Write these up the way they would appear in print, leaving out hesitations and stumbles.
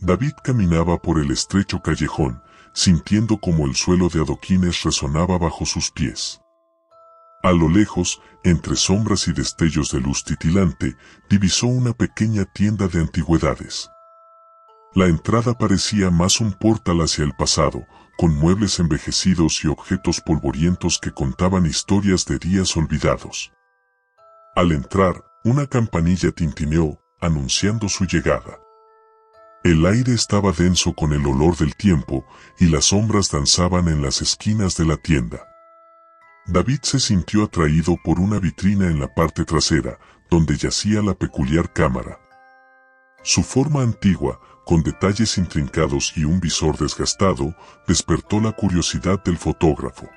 David caminaba por el estrecho callejón, sintiendo como el suelo de adoquines resonaba bajo sus pies. A lo lejos, entre sombras y destellos de luz titilante, divisó una pequeña tienda de antigüedades. La entrada parecía más un portal hacia el pasado, con muebles envejecidos y objetos polvorientos que contaban historias de días olvidados. Al entrar, una campanilla tintineó, anunciando su llegada. El aire estaba denso con el olor del tiempo, y las sombras danzaban en las esquinas de la tienda. David se sintió atraído por una vitrina en la parte trasera, donde yacía la peculiar cámara. Su forma antigua, con detalles intrincados y un visor desgastado, despertó la curiosidad del fotógrafo.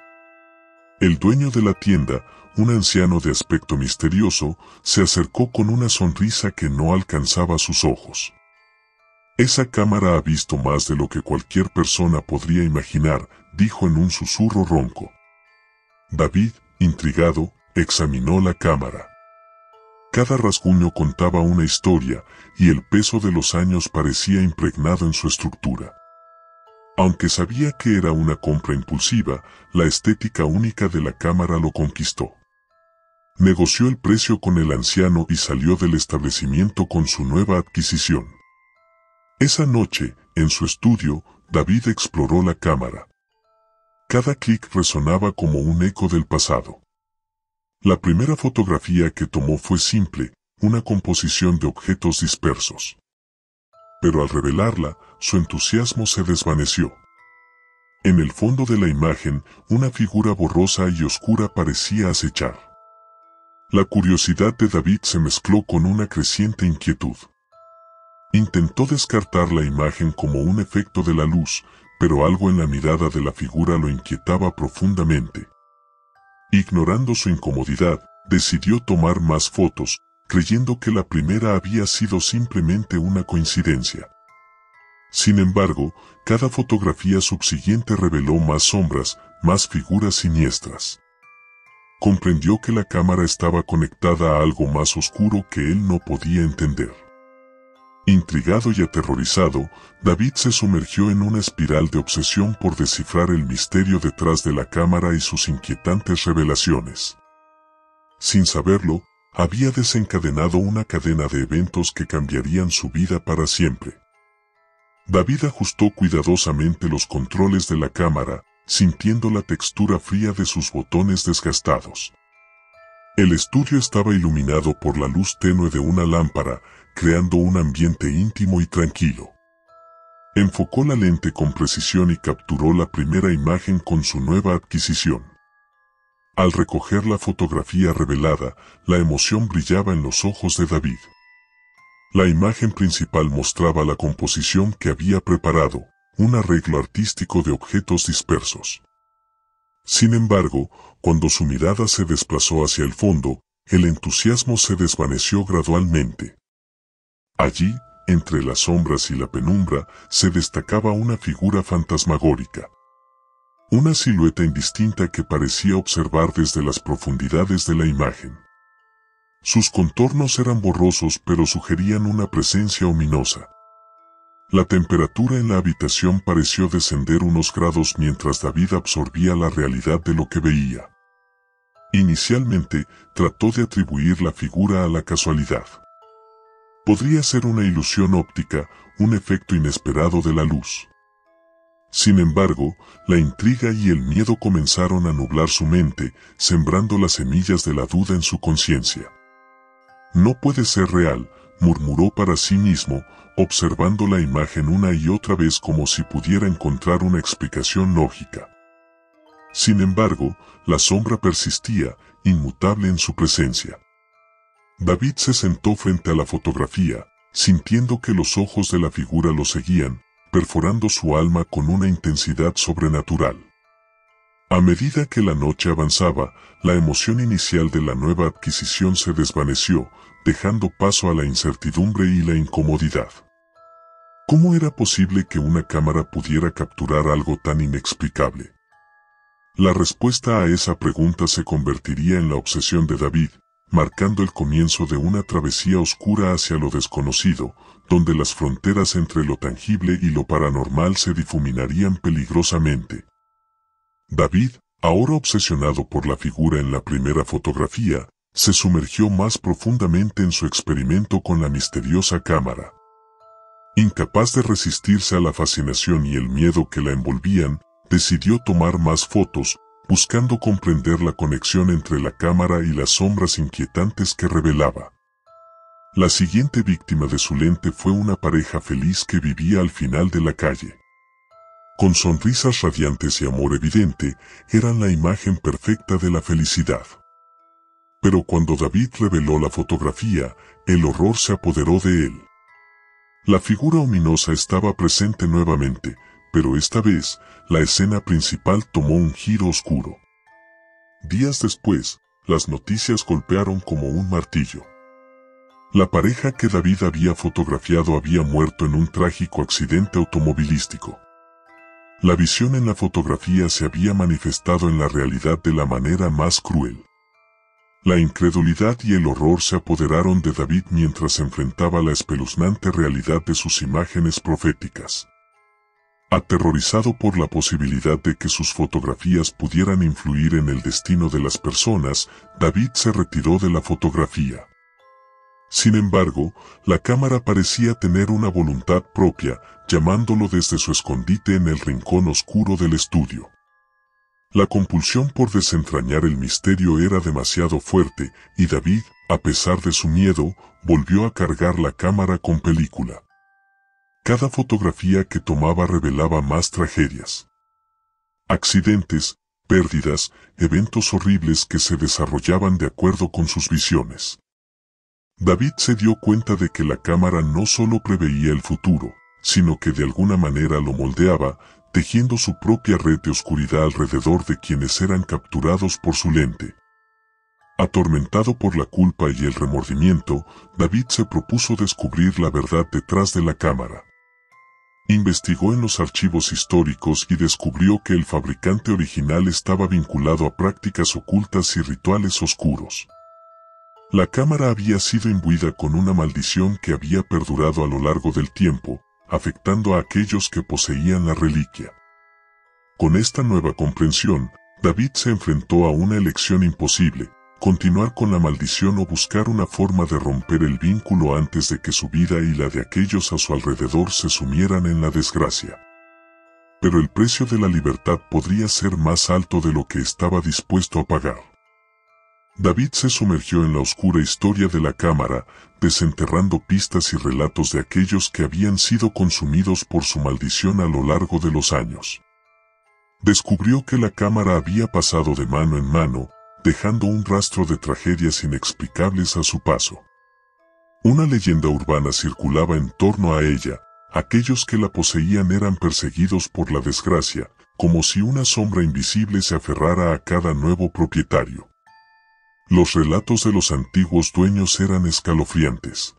El dueño de la tienda, un anciano de aspecto misterioso, se acercó con una sonrisa que no alcanzaba sus ojos. «Esa cámara ha visto más de lo que cualquier persona podría imaginar», dijo en un susurro ronco. David, intrigado, examinó la cámara. Cada rasguño contaba una historia, y el peso de los años parecía impregnado en su estructura. Aunque sabía que era una compra impulsiva, la estética única de la cámara lo conquistó. Negoció el precio con el anciano y salió del establecimiento con su nueva adquisición. Esa noche, en su estudio, David exploró la cámara. Cada clic resonaba como un eco del pasado. La primera fotografía que tomó fue simple, una composición de objetos dispersos. Pero al revelarla, su entusiasmo se desvaneció. En el fondo de la imagen, una figura borrosa y oscura parecía acechar. La curiosidad de David se mezcló con una creciente inquietud. Intentó descartar la imagen como un efecto de la luz, pero algo en la mirada de la figura lo inquietaba profundamente. Ignorando su incomodidad, decidió tomar más fotos, creyendo que la primera había sido simplemente una coincidencia. Sin embargo, cada fotografía subsiguiente reveló más sombras, más figuras siniestras. Comprendió que la cámara estaba conectada a algo más oscuro que él no podía entender. Intrigado y aterrorizado, David se sumergió en una espiral de obsesión por descifrar el misterio detrás de la cámara y sus inquietantes revelaciones. Sin saberlo, había desencadenado una cadena de eventos que cambiarían su vida para siempre. David ajustó cuidadosamente los controles de la cámara, sintiendo la textura fría de sus botones desgastados. El estudio estaba iluminado por la luz tenue de una lámpara, creando un ambiente íntimo y tranquilo. Enfocó la lente con precisión y capturó la primera imagen con su nueva adquisición. Al recoger la fotografía revelada, la emoción brillaba en los ojos de David. La imagen principal mostraba la composición que había preparado, un arreglo artístico de objetos dispersos. Sin embargo, cuando su mirada se desplazó hacia el fondo, el entusiasmo se desvaneció gradualmente. Allí, entre las sombras y la penumbra, se destacaba una figura fantasmagórica. Una silueta indistinta que parecía observar desde las profundidades de la imagen. Sus contornos eran borrosos pero sugerían una presencia ominosa. La temperatura en la habitación pareció descender unos grados mientras David absorbía la realidad de lo que veía. Inicialmente, trató de atribuir la figura a la casualidad. Podría ser una ilusión óptica, un efecto inesperado de la luz. Sin embargo, la intriga y el miedo comenzaron a nublar su mente, sembrando las semillas de la duda en su conciencia. «No puede ser real», murmuró para sí mismo, observando la imagen una y otra vez como si pudiera encontrar una explicación lógica. Sin embargo, la sombra persistía, inmutable en su presencia. David se sentó frente a la fotografía, sintiendo que los ojos de la figura lo seguían, perforando su alma con una intensidad sobrenatural. A medida que la noche avanzaba, la emoción inicial de la nueva adquisición se desvaneció, dejando paso a la incertidumbre y la incomodidad. ¿Cómo era posible que una cámara pudiera capturar algo tan inexplicable? La respuesta a esa pregunta se convertiría en la obsesión de David, marcando el comienzo de una travesía oscura hacia lo desconocido, donde las fronteras entre lo tangible y lo paranormal se difuminarían peligrosamente. David, ahora obsesionado por la figura en la primera fotografía, se sumergió más profundamente en su experimento con la misteriosa cámara. Incapaz de resistirse a la fascinación y el miedo que la envolvían, decidió tomar más fotos, buscando comprender la conexión entre la cámara y las sombras inquietantes que revelaba. La siguiente víctima de su lente fue una pareja feliz que vivía al final de la calle. Con sonrisas radiantes y amor evidente, eran la imagen perfecta de la felicidad. Pero cuando David reveló la fotografía, el horror se apoderó de él. La figura ominosa estaba presente nuevamente, pero esta vez, la escena principal tomó un giro oscuro. Días después, las noticias golpearon como un martillo. La pareja que David había fotografiado había muerto en un trágico accidente automovilístico. La visión en la fotografía se había manifestado en la realidad de la manera más cruel. La incredulidad y el horror se apoderaron de David mientras enfrentaba la espeluznante realidad de sus imágenes proféticas. Aterrorizado por la posibilidad de que sus fotografías pudieran influir en el destino de las personas, David se retiró de la fotografía. Sin embargo, la cámara parecía tener una voluntad propia, llamándolo desde su escondite en el rincón oscuro del estudio. La compulsión por desentrañar el misterio era demasiado fuerte, y David, a pesar de su miedo, volvió a cargar la cámara con película. Cada fotografía que tomaba revelaba más tragedias. Accidentes, pérdidas, eventos horribles que se desarrollaban de acuerdo con sus visiones. David se dio cuenta de que la cámara no solo preveía el futuro, sino que de alguna manera lo moldeaba, tejiendo su propia red de oscuridad alrededor de quienes eran capturados por su lente. Atormentado por la culpa y el remordimiento, David se propuso descubrir la verdad detrás de la cámara. Investigó en los archivos históricos y descubrió que el fabricante original estaba vinculado a prácticas ocultas y rituales oscuros. La cámara había sido imbuida con una maldición que había perdurado a lo largo del tiempo, afectando a aquellos que poseían la reliquia. Con esta nueva comprensión, David se enfrentó a una elección imposible: continuar con la maldición o buscar una forma de romper el vínculo antes de que su vida y la de aquellos a su alrededor se sumieran en la desgracia. Pero el precio de la libertad podría ser más alto de lo que estaba dispuesto a pagar. David se sumergió en la oscura historia de la cámara, desenterrando pistas y relatos de aquellos que habían sido consumidos por su maldición a lo largo de los años. Descubrió que la cámara había pasado de mano en mano, dejando un rastro de tragedias inexplicables a su paso. Una leyenda urbana circulaba en torno a ella: aquellos que la poseían eran perseguidos por la desgracia, como si una sombra invisible se aferrara a cada nuevo propietario. Los relatos de los antiguos dueños eran escalofriantes.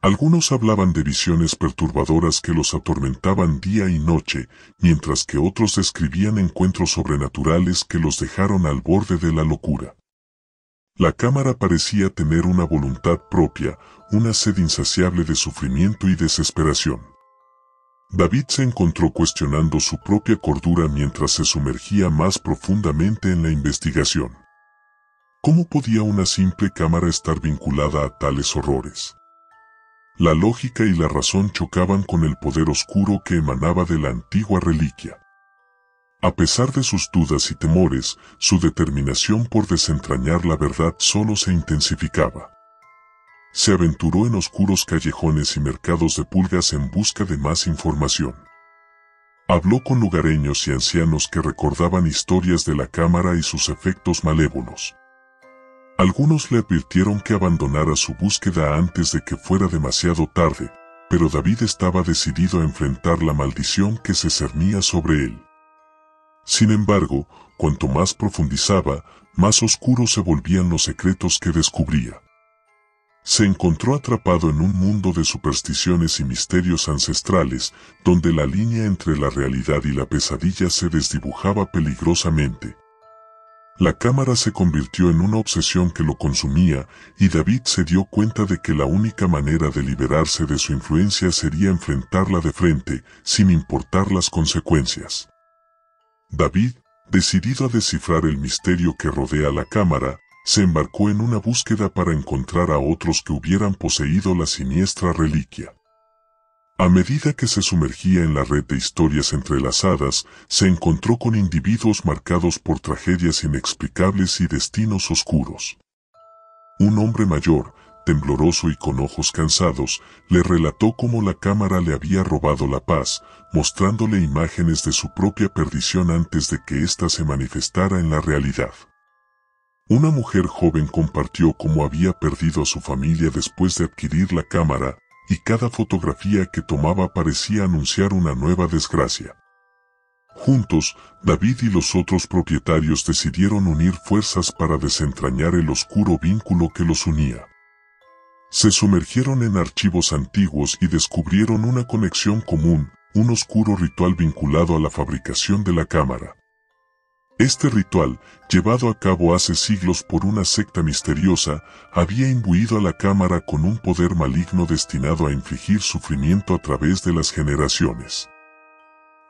Algunos hablaban de visiones perturbadoras que los atormentaban día y noche, mientras que otros describían encuentros sobrenaturales que los dejaron al borde de la locura. La cámara parecía tener una voluntad propia, una sed insaciable de sufrimiento y desesperación. David se encontró cuestionando su propia cordura mientras se sumergía más profundamente en la investigación. ¿Cómo podía una simple cámara estar vinculada a tales horrores? La lógica y la razón chocaban con el poder oscuro que emanaba de la antigua reliquia. A pesar de sus dudas y temores, su determinación por desentrañar la verdad solo se intensificaba. Se aventuró en oscuros callejones y mercados de pulgas en busca de más información. Habló con lugareños y ancianos que recordaban historias de la cámara y sus efectos malévolos. Algunos le advirtieron que abandonara su búsqueda antes de que fuera demasiado tarde, pero David estaba decidido a enfrentar la maldición que se cernía sobre él. Sin embargo, cuanto más profundizaba, más oscuros se volvían los secretos que descubría. Se encontró atrapado en un mundo de supersticiones y misterios ancestrales, donde la línea entre la realidad y la pesadilla se desdibujaba peligrosamente. La cámara se convirtió en una obsesión que lo consumía, y David se dio cuenta de que la única manera de liberarse de su influencia sería enfrentarla de frente, sin importar las consecuencias. David, decidido a descifrar el misterio que rodea la cámara, se embarcó en una búsqueda para encontrar a otros que hubieran poseído la siniestra reliquia. A medida que se sumergía en la red de historias entrelazadas, se encontró con individuos marcados por tragedias inexplicables y destinos oscuros. Un hombre mayor, tembloroso y con ojos cansados, le relató cómo la cámara le había robado la paz, mostrándole imágenes de su propia perdición antes de que ésta se manifestara en la realidad. Una mujer joven compartió cómo había perdido a su familia después de adquirir la cámara, y cada fotografía que tomaba parecía anunciar una nueva desgracia. Juntos, David y los otros propietarios decidieron unir fuerzas para desentrañar el oscuro vínculo que los unía. Se sumergieron en archivos antiguos y descubrieron una conexión común, un oscuro ritual vinculado a la fabricación de la cámara. Este ritual, llevado a cabo hace siglos por una secta misteriosa, había imbuido a la cámara con un poder maligno destinado a infligir sufrimiento a través de las generaciones.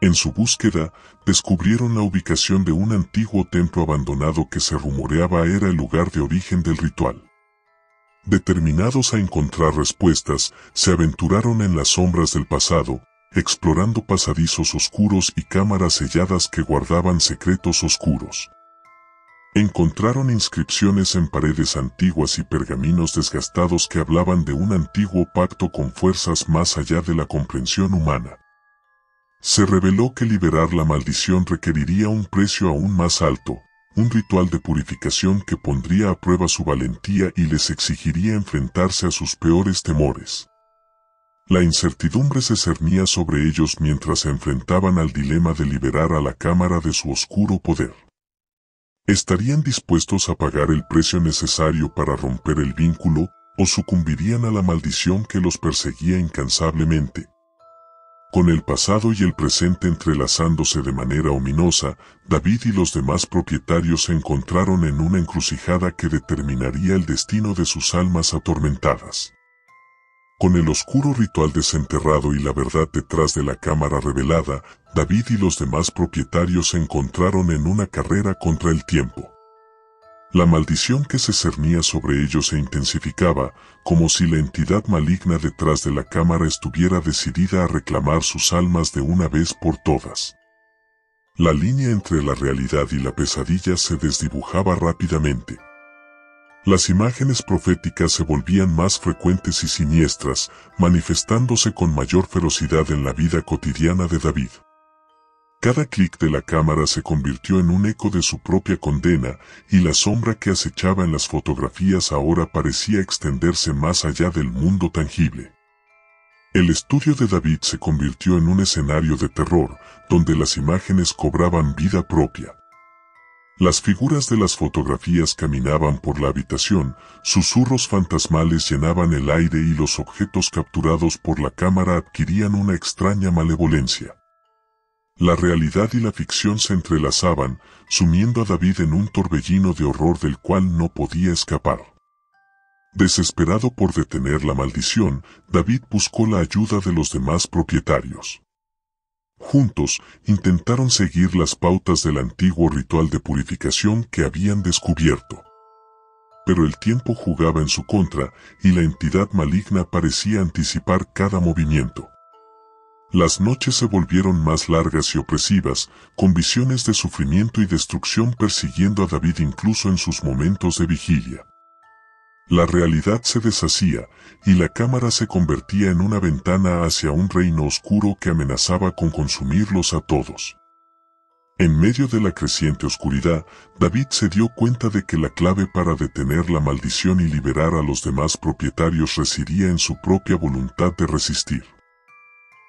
En su búsqueda, descubrieron la ubicación de un antiguo templo abandonado que se rumoreaba era el lugar de origen del ritual. Determinados a encontrar respuestas, se aventuraron en las sombras del pasado, explorando pasadizos oscuros y cámaras selladas que guardaban secretos oscuros. Encontraron inscripciones en paredes antiguas y pergaminos desgastados que hablaban de un antiguo pacto con fuerzas más allá de la comprensión humana. Se reveló que liberar la maldición requeriría un precio aún más alto, un ritual de purificación que pondría a prueba su valentía y les exigiría enfrentarse a sus peores temores. La incertidumbre se cernía sobre ellos mientras se enfrentaban al dilema de liberar a la cámara de su oscuro poder. ¿Estarían dispuestos a pagar el precio necesario para romper el vínculo, o sucumbirían a la maldición que los perseguía incansablemente? Con el pasado y el presente entrelazándose de manera ominosa, David y los demás propietarios se encontraron en una encrucijada que determinaría el destino de sus almas atormentadas. Con el oscuro ritual desenterrado y la verdad detrás de la cámara revelada, David y los demás propietarios se encontraron en una carrera contra el tiempo. La maldición que se cernía sobre ellos se intensificaba, como si la entidad maligna detrás de la cámara estuviera decidida a reclamar sus almas de una vez por todas. La línea entre la realidad y la pesadilla se desdibujaba rápidamente. Las imágenes proféticas se volvían más frecuentes y siniestras, manifestándose con mayor ferocidad en la vida cotidiana de David. Cada clic de la cámara se convirtió en un eco de su propia condena, y la sombra que acechaba en las fotografías ahora parecía extenderse más allá del mundo tangible. El estudio de David se convirtió en un escenario de terror, donde las imágenes cobraban vida propia. Las figuras de las fotografías caminaban por la habitación, susurros fantasmales llenaban el aire y los objetos capturados por la cámara adquirían una extraña malevolencia. La realidad y la ficción se entrelazaban, sumiendo a David en un torbellino de horror del cual no podía escapar. Desesperado por detener la maldición, David buscó la ayuda de los demás propietarios. Juntos, intentaron seguir las pautas del antiguo ritual de purificación que habían descubierto. Pero el tiempo jugaba en su contra, y la entidad maligna parecía anticipar cada movimiento. Las noches se volvieron más largas y opresivas, con visiones de sufrimiento y destrucción persiguiendo a David incluso en sus momentos de vigilia. La realidad se deshacía, y la cámara se convertía en una ventana hacia un reino oscuro que amenazaba con consumirlos a todos. En medio de la creciente oscuridad, David se dio cuenta de que la clave para detener la maldición y liberar a los demás propietarios residía en su propia voluntad de resistir.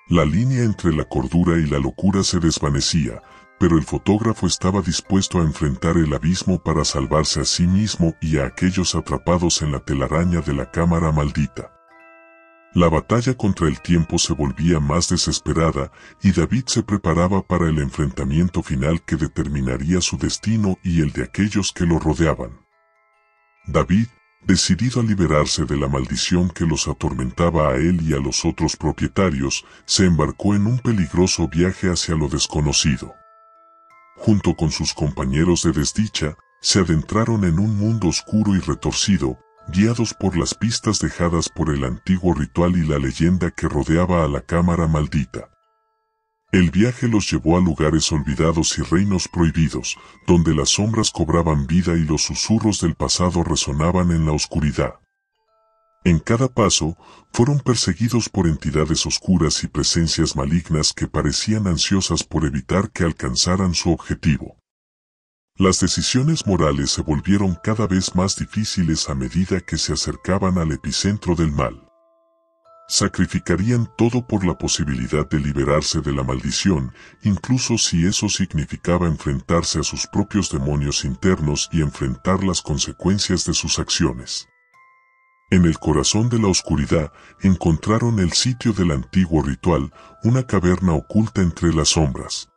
La línea entre la cordura y la locura se desvanecía, pero el fotógrafo estaba dispuesto a enfrentar el abismo para salvarse a sí mismo y a aquellos atrapados en la telaraña de la cámara maldita. La batalla contra el tiempo se volvía más desesperada y David se preparaba para el enfrentamiento final que determinaría su destino y el de aquellos que lo rodeaban. David, decidido a liberarse de la maldición que los atormentaba a él y a los otros propietarios, se embarcó en un peligroso viaje hacia lo desconocido. Junto con sus compañeros de desdicha, se adentraron en un mundo oscuro y retorcido, guiados por las pistas dejadas por el antiguo ritual y la leyenda que rodeaba a la cámara maldita. El viaje los llevó a lugares olvidados y reinos prohibidos, donde las sombras cobraban vida y los susurros del pasado resonaban en la oscuridad. En cada paso, fueron perseguidos por entidades oscuras y presencias malignas que parecían ansiosas por evitar que alcanzaran su objetivo. Las decisiones morales se volvieron cada vez más difíciles a medida que se acercaban al epicentro del mal. Sacrificarían todo por la posibilidad de liberarse de la maldición, incluso si eso significaba enfrentarse a sus propios demonios internos y enfrentar las consecuencias de sus acciones. En el corazón de la oscuridad, encontraron el sitio del antiguo ritual, una caverna oculta entre las sombras.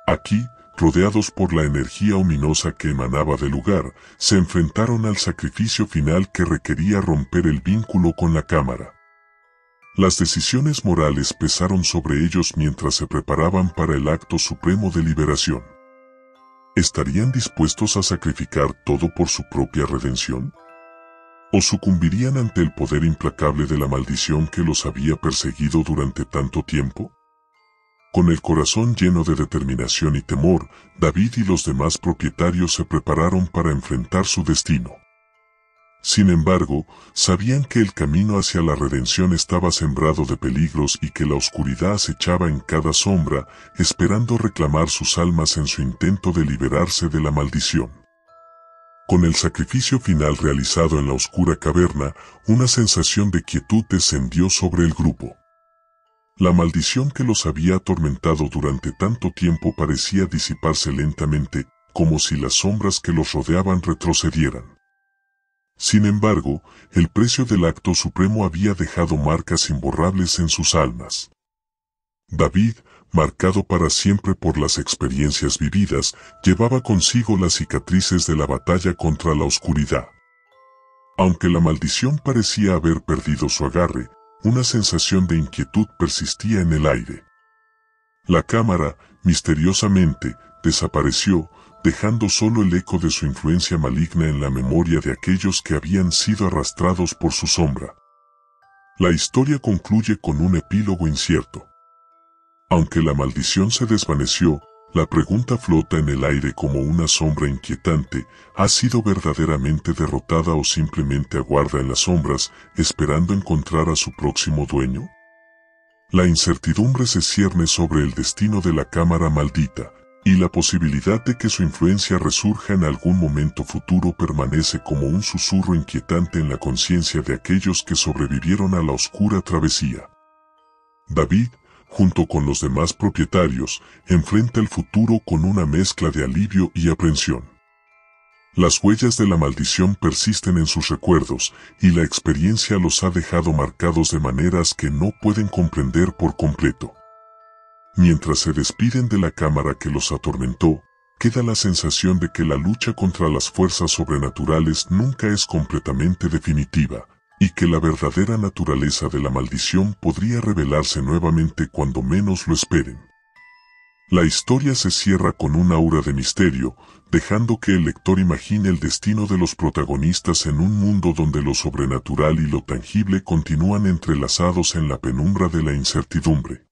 Aquí, rodeados por la energía ominosa que emanaba del lugar, se enfrentaron al sacrificio final que requería romper el vínculo con la cámara. Las decisiones morales pesaron sobre ellos mientras se preparaban para el acto supremo de liberación. ¿Estarían dispuestos a sacrificar todo por su propia redención? ¿O sucumbirían ante el poder implacable de la maldición que los había perseguido durante tanto tiempo? Con el corazón lleno de determinación y temor, David y los demás propietarios se prepararon para enfrentar su destino. Sin embargo, sabían que el camino hacia la redención estaba sembrado de peligros y que la oscuridad acechaba en cada sombra, esperando reclamar sus almas en su intento de liberarse de la maldición. Con el sacrificio final realizado en la oscura caverna, una sensación de quietud descendió sobre el grupo. La maldición que los había atormentado durante tanto tiempo parecía disiparse lentamente, como si las sombras que los rodeaban retrocedieran. Sin embargo, el precio del acto supremo había dejado marcas imborrables en sus almas. David, marcado para siempre por las experiencias vividas, llevaba consigo las cicatrices de la batalla contra la oscuridad. Aunque la maldición parecía haber perdido su agarre, una sensación de inquietud persistía en el aire. La cámara, misteriosamente, desapareció, dejando solo el eco de su influencia maligna en la memoria de aquellos que habían sido arrastrados por su sombra. La historia concluye con un epílogo incierto. Aunque la maldición se desvaneció, la pregunta flota en el aire como una sombra inquietante: ¿ha sido verdaderamente derrotada o simplemente aguarda en las sombras, esperando encontrar a su próximo dueño? La incertidumbre se cierne sobre el destino de la cámara maldita, y la posibilidad de que su influencia resurja en algún momento futuro permanece como un susurro inquietante en la conciencia de aquellos que sobrevivieron a la oscura travesía. David, junto con los demás propietarios, enfrenta el futuro con una mezcla de alivio y aprensión. Las huellas de la maldición persisten en sus recuerdos, y la experiencia los ha dejado marcados de maneras que no pueden comprender por completo. Mientras se despiden de la cámara que los atormentó, queda la sensación de que la lucha contra las fuerzas sobrenaturales nunca es completamente definitiva, y que la verdadera naturaleza de la maldición podría revelarse nuevamente cuando menos lo esperen. La historia se cierra con un aura de misterio, dejando que el lector imagine el destino de los protagonistas en un mundo donde lo sobrenatural y lo tangible continúan entrelazados en la penumbra de la incertidumbre.